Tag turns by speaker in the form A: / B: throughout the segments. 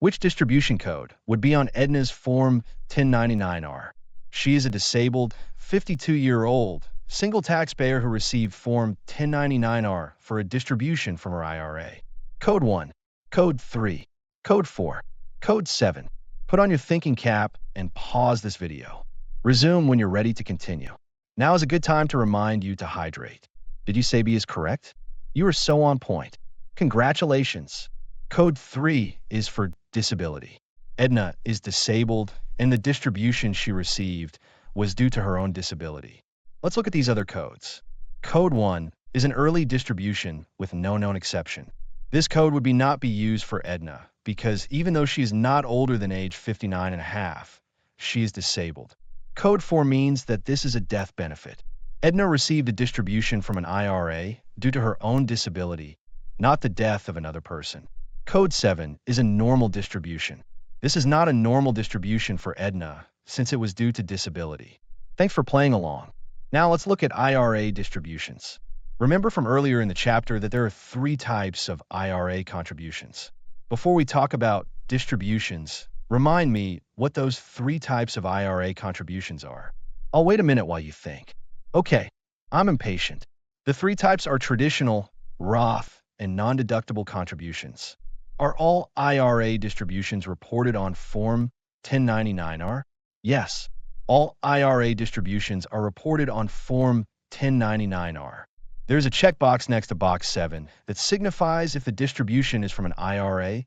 A: Which distribution code would be on Edna's Form 1099-R? She is a disabled, 52-year-old, single taxpayer who received Form 1099-R for a distribution from her IRA. Code 1, Code 3, Code 4, Code 7. Put on your thinking cap and pause this video. Resume when you're ready to continue. Now is a good time to remind you to hydrate. Did you say B is correct? You are so on point. Congratulations. Code 3 is for disability. Edna is disabled, and the distribution she received was due to her own disability. Let's look at these other codes. Code 1 is an early distribution with no known exception. This code would not be used for Edna because even though she is not older than age 59 and a half, she is disabled. Code 4 means that this is a death benefit. Edna received a distribution from an IRA due to her own disability, not the death of another person. Code 7 is a normal distribution. This is not a normal distribution for Edna since it was due to disability. Thanks for playing along. Now let's look at IRA distributions. Remember from earlier in the chapter that there are 3 types of IRA contributions. Before we talk about distributions, remind me what those 3 types of IRA contributions are. I'll wait a minute while you think. Okay, I'm impatient. The 3 types are traditional, Roth, and non-deductible contributions. Are all IRA distributions reported on Form 1099-R? Yes, all IRA distributions are reported on Form 1099-R. There's a checkbox next to Box 7 that signifies if the distribution is from an IRA,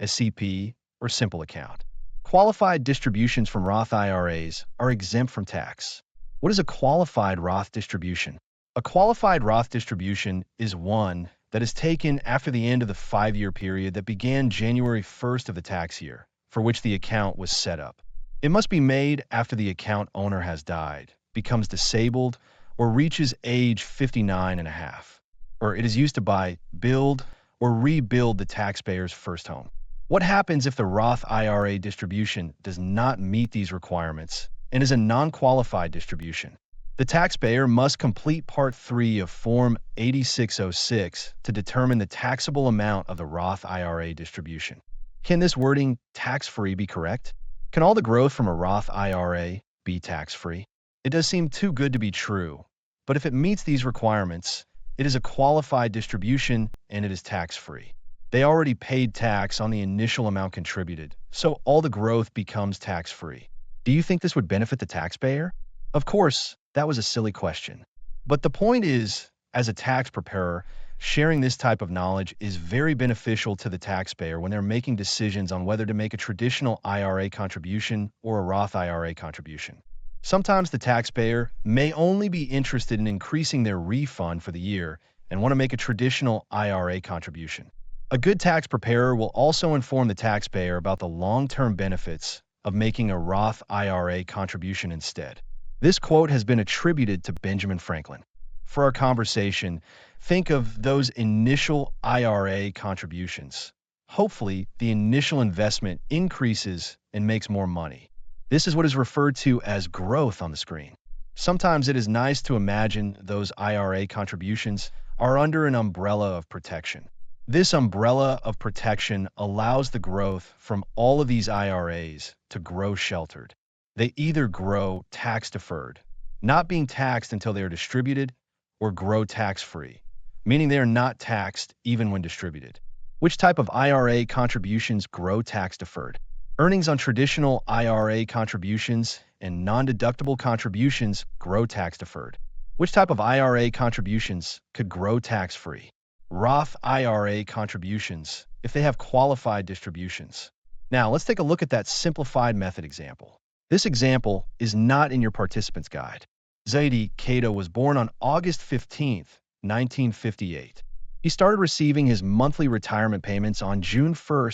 A: SEP, or simple account. Qualified distributions from Roth IRAs are exempt from tax. What is a qualified Roth distribution? A qualified Roth distribution is one that is taken after the end of the 5-year period that began January 1st of the tax year, for which the account was set up. It must be made after the account owner has died, becomes disabled, or reaches age 59 and a half, or it is used to buy, build, or rebuild the taxpayer's first home. What happens if the Roth IRA distribution does not meet these requirements and is a non-qualified distribution? The taxpayer must complete Part 3 of Form 8606 to determine the taxable amount of the Roth IRA distribution. Can this wording, tax-free, be correct? Can all the growth from a Roth IRA be tax-free? It does seem too good to be true, but if it meets these requirements, it is a qualified distribution and it is tax-free. They already paid tax on the initial amount contributed, so all the growth becomes tax-free. Do you think this would benefit the taxpayer? Of course, that was a silly question. But the point is, as a tax preparer, sharing this type of knowledge is very beneficial to the taxpayer when they're making decisions on whether to make a traditional IRA contribution or a Roth IRA contribution. Sometimes the taxpayer may only be interested in increasing their refund for the year and want to make a traditional IRA contribution. A good tax preparer will also inform the taxpayer about the long-term benefits of making a Roth IRA contribution instead. This quote has been attributed to Benjamin Franklin. For our conversation, think of those initial IRA contributions. Hopefully, the initial investment increases and makes more money. This is what is referred to as growth on the screen. Sometimes it is nice to imagine those IRA contributions are under an umbrella of protection. This umbrella of protection allows the growth from all of these IRAs to grow sheltered. They either grow tax-deferred, not being taxed until they are distributed, or grow tax-free, meaning they are not taxed even when distributed. Which type of IRA contributions grow tax-deferred? Earnings on traditional IRA contributions and non-deductible contributions grow tax-deferred. Which type of IRA contributions could grow tax-free? Roth IRA contributions, if they have qualified distributions. Now, let's take a look at that simplified method example. This example is not in your participant's guide. Zaidi Kato was born on August 15, 1958. He started receiving his monthly retirement payments on June 1,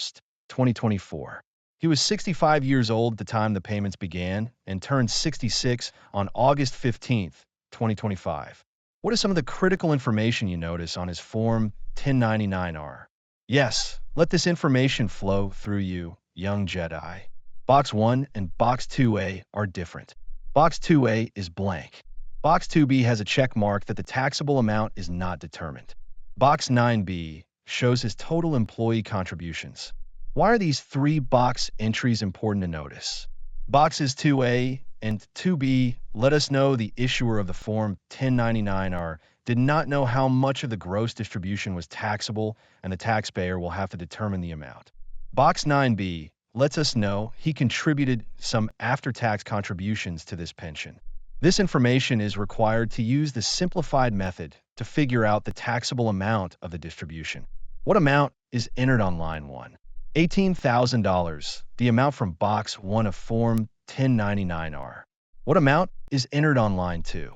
A: 2024. He was 65 years old at the time the payments began and turned 66 on August 15, 2025. What is some of the critical information you notice on his Form 1099-R? Yes, let this information flow through you, young Jedi. Box 1 and Box 2A are different. Box 2A is blank. Box 2B has a check mark that the taxable amount is not determined. Box 9B shows his total employee contributions. Why are these three box entries important to notice? Boxes 2A and 2B let us know the issuer of the Form 1099-R did not know how much of the gross distribution was taxable, and the taxpayer will have to determine the amount. Box 9B lets us know he contributed some after-tax contributions to this pension. This information is required to use the simplified method to figure out the taxable amount of the distribution. What amount is entered on line 1? $18,000, the amount from box 1 of Form 1099-R. What amount is entered on line 2?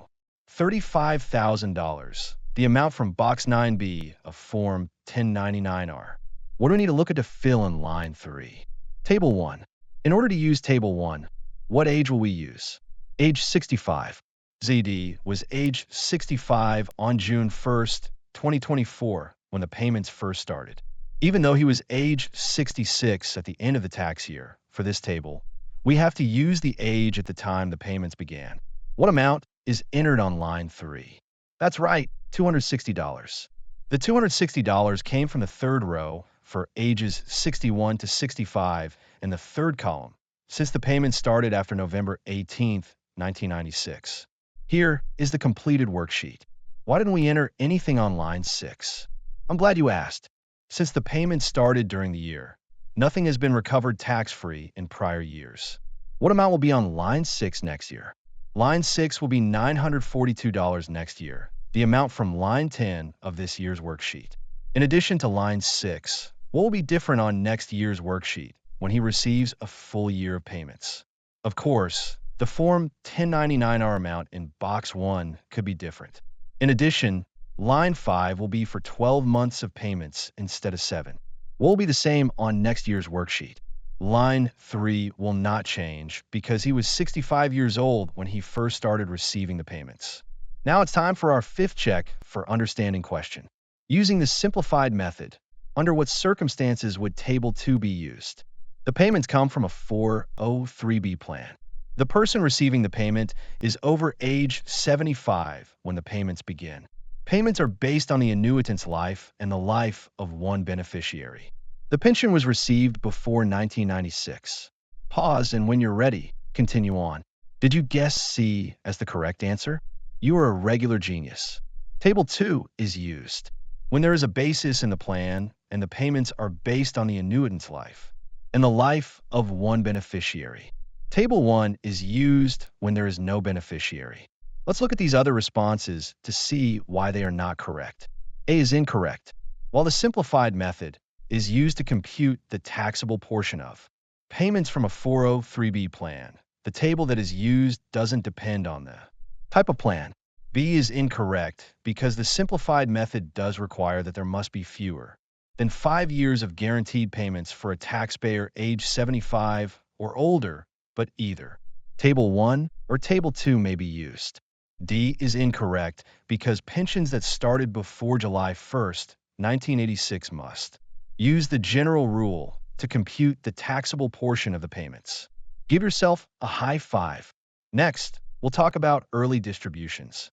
A: $35,000, the amount from box 9B of Form 1099-R. What do we need to look at to fill in line 3? Table 1. In order to use Table 1, what age will we use? Age 65. ZD was age 65 on June 1st, 2024, when the payments first started. Even though he was age 66 at the end of the tax year, for this table, we have to use the age at the time the payments began. What amount is entered on line 3? That's right, $260. The $260 came from the third row for ages 61 to 65 in the third column, since the payments started after November 18, 1996. Here is the completed worksheet. Why didn't we enter anything on line 6? I'm glad you asked. Since the payments started during the year, nothing has been recovered tax-free in prior years. What amount will be on line 6 next year? Line 6 will be $942 next year, the amount from line 10 of this year's worksheet. In addition to line 6, what will be different on next year's worksheet when he receives a full year of payments? Of course, the Form 1099-R amount in box 1 could be different. In addition, line 5 will be for 12 months of payments instead of 7. What will be the same on next year's worksheet? Line 3 will not change because he was 65 years old when he first started receiving the payments. Now it's time for our fifth check for understanding question. Using the simplified method, under what circumstances would Table 2 be used? The payments come from a 403B plan. The person receiving the payment is over age 75 when the payments begin. Payments are based on the annuitant's life and the life of one beneficiary. The pension was received before 1996. Pause, and when you're ready, continue on. Did you guess C as the correct answer? You are a regular genius. Table 2 is used when there is a basis in the plan and the payments are based on the annuitant's life and the life of one beneficiary. Table 1 is used when there is no beneficiary. Let's look at these other responses to see why they are not correct. A is incorrect. While the simplified method is used to compute the taxable portion of payments from a 403B plan, the table that is used doesn't depend on the type of plan. B is incorrect because the simplified method does require that there must be fewer than 5 years of guaranteed payments for a taxpayer age 75 or older, but either Table 1 or Table 2 may be used. D is incorrect because pensions that started before July 1st, 1986 must use the general rule to compute the taxable portion of the payments. Give yourself a high five. Next, we'll talk about early distributions.